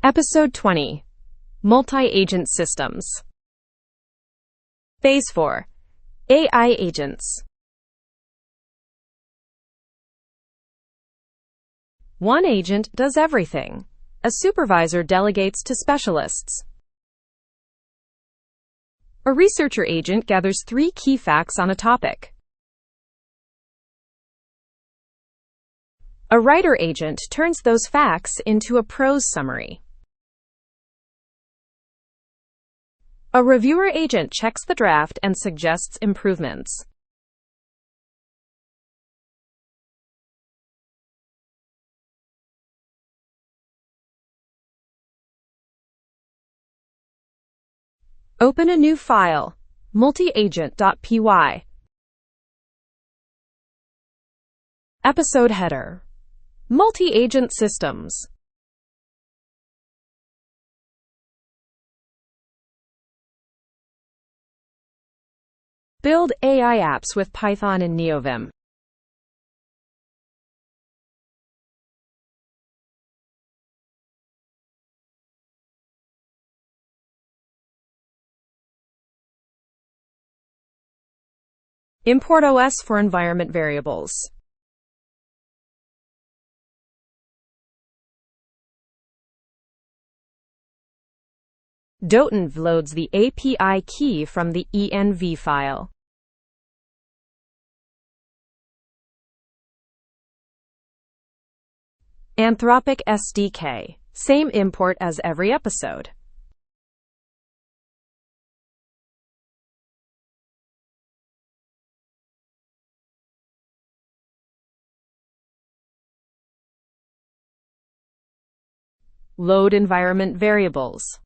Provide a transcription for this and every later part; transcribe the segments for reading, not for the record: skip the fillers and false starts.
Episode 20. Multi-Agent Systems. Phase 4. AI Agents. 1 agent does everything. A supervisor delegates to specialists. A researcher agent gathers 3 key facts on a topic. A writer agent turns those facts into a prose summary. A reviewer agent checks the draft and suggests improvements. Open a new file, multiagent.py. Episode header: Multi-Agent Systems. Build AI apps with Python and neovim. Import OS for environment variables. Dotenv loads the API key from the env file. Anthropic SDK. Same import as every episode. Load environment variables.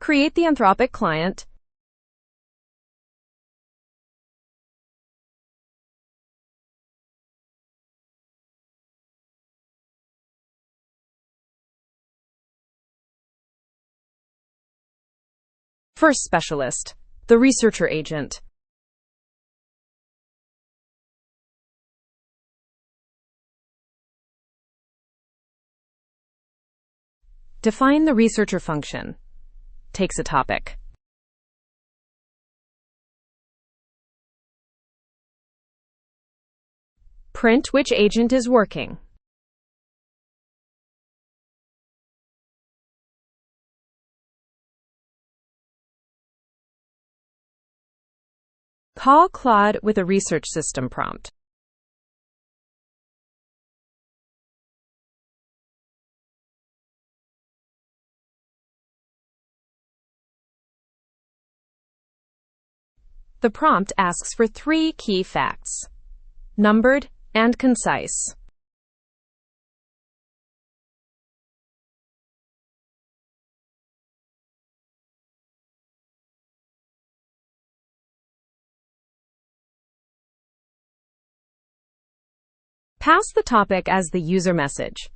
Create the Anthropic client. First specialist, the researcher agent. Define the researcher function. Takes a topic. Print which agent is working. Call Claude with a research system prompt. The prompt asks for 3 key facts, numbered and concise. Pass the topic as the user message.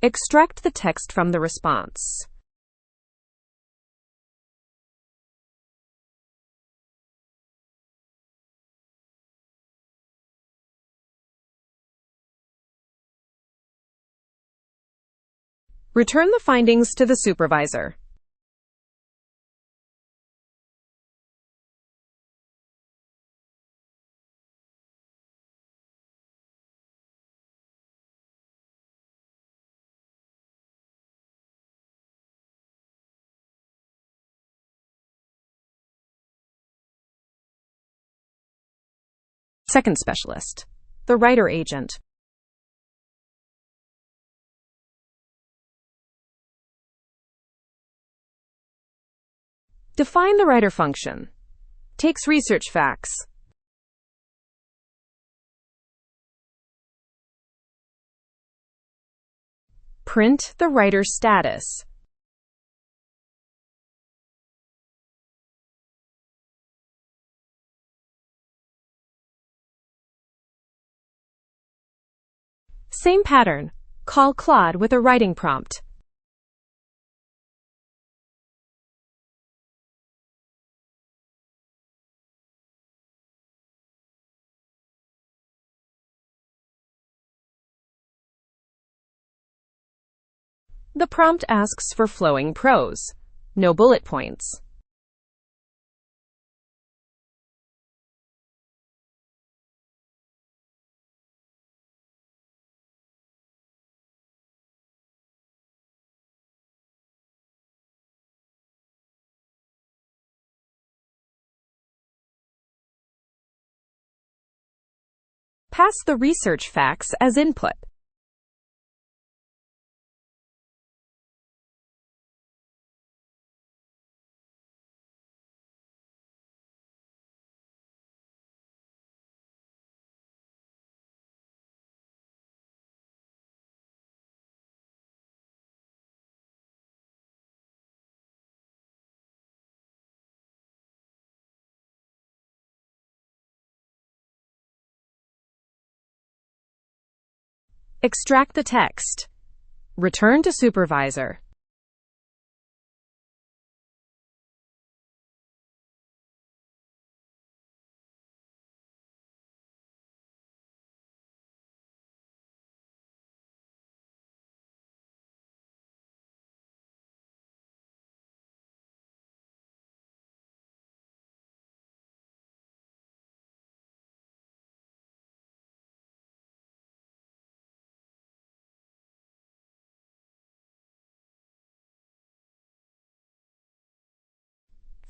Extract the text from the response. Return the findings to the supervisor. Second specialist, the writer agent. Define the writer function. Takes research facts. Print the writer's status. Same pattern. Call Claude with a writing prompt. The prompt asks for flowing prose. No bullet points. Pass the research facts as input. Extract the text. Return to Supervisor.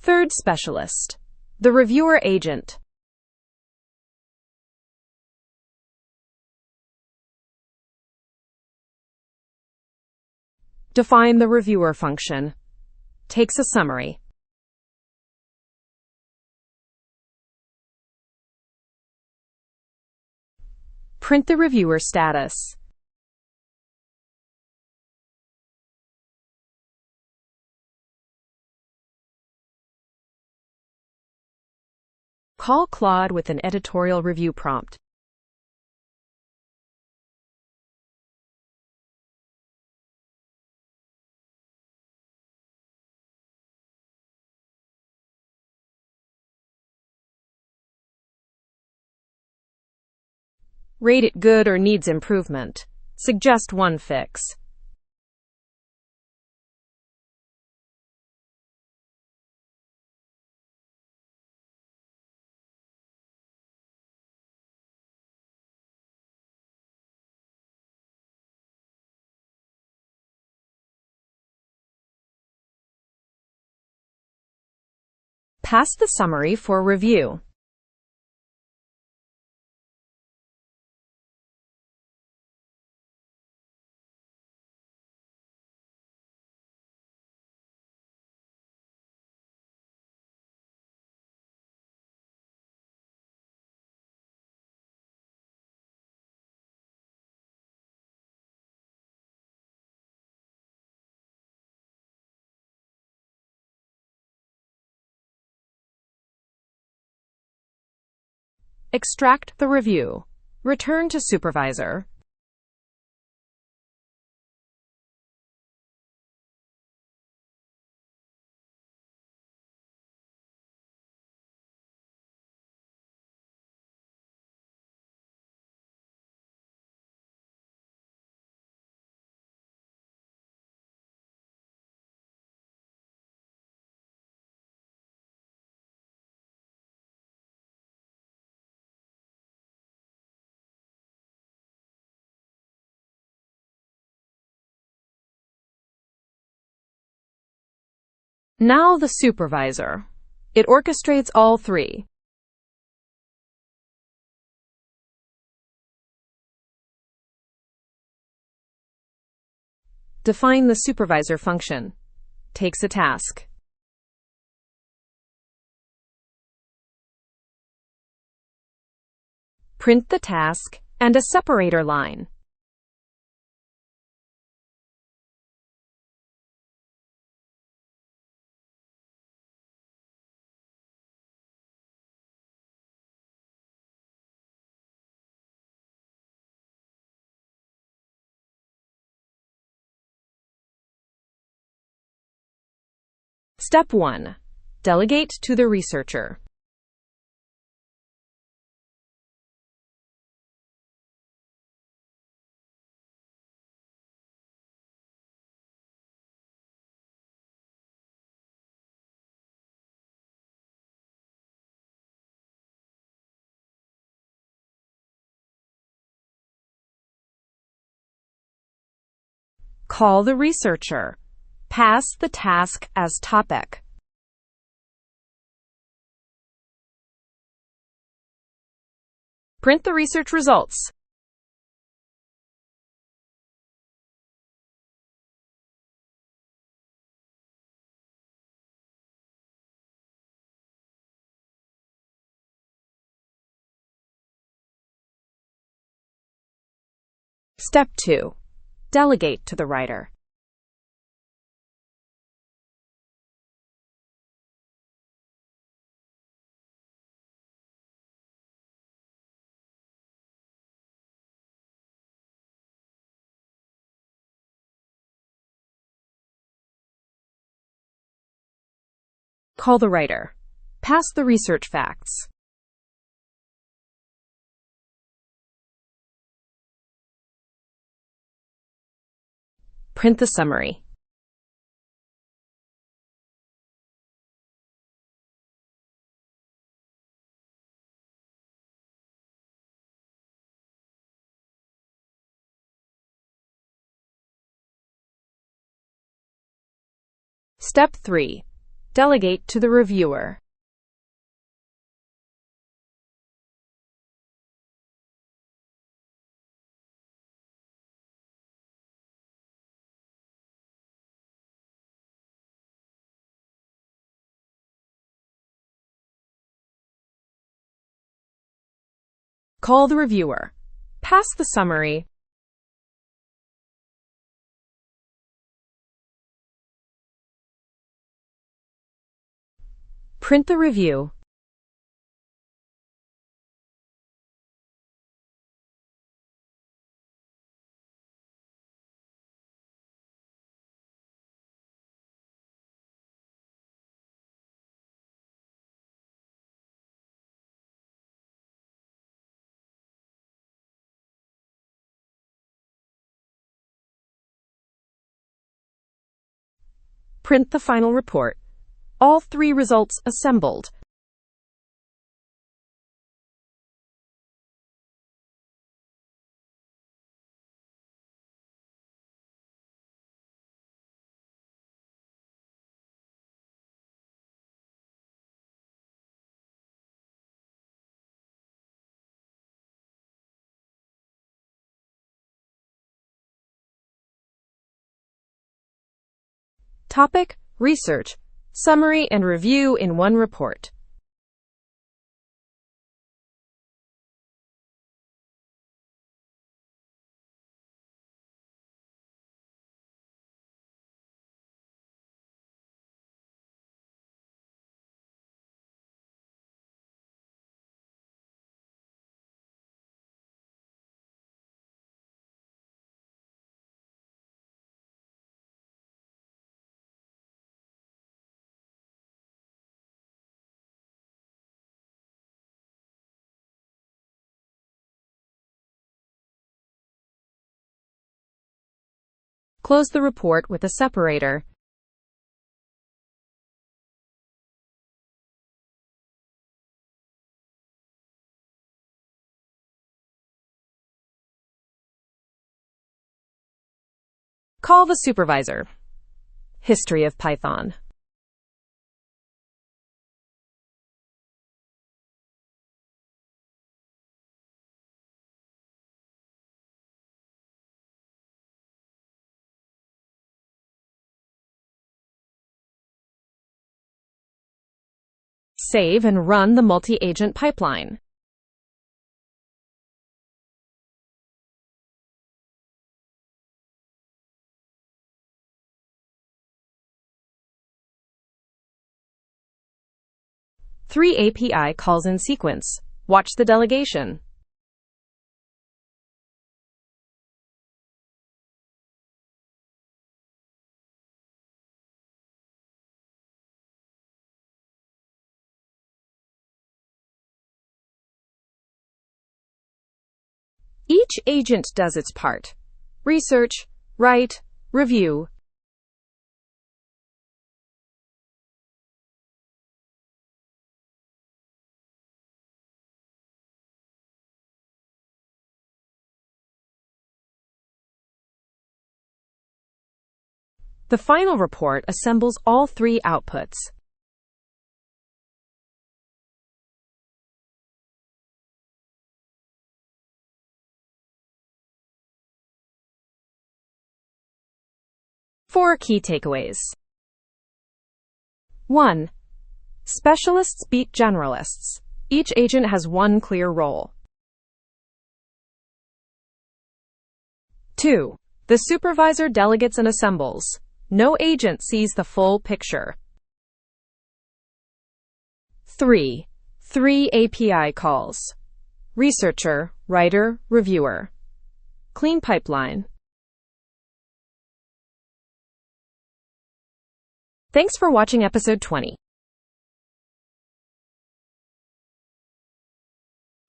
Third specialist. The reviewer agent. Define the reviewer function. Takes a summary. Print the reviewer status. Call Claude with an editorial review prompt. Rate it good or needs improvement. Suggest one fix. Pass the summary for review. Extract the review. Return to Supervisor. Now the supervisor. It orchestrates all three. Define the supervisor function. Takes a task. Print the task and a separator line. Step 1. Delegate to the researcher. Call the researcher. Pass the task as topic. Print the research results. Step 2. Delegate to the writer. Call the writer. Pass the research facts. Print the summary. Step 3. Delegate to the reviewer. Call the reviewer. Pass the summary. Print the review. Print the final report. All 3 results assembled. Topic, research, summary, and review in one report. Close the report with a separator. Call the supervisor. History of Python. Save and run the multi-agent pipeline. 3 API calls in sequence. Watch the delegation. Each agent does its part. Research, write, review. The final report assembles all 3 outputs. Four key takeaways. 1. Specialists beat generalists. Each agent has one clear role. 2. The supervisor delegates and assembles. No agent sees the full picture. 3. 3 API calls. Researcher, writer, reviewer. Clean pipeline. Thanks for watching episode 20.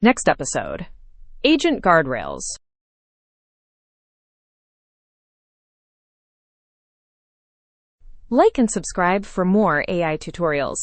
Next episode: Agent Guardrails. Like and subscribe for more AI tutorials.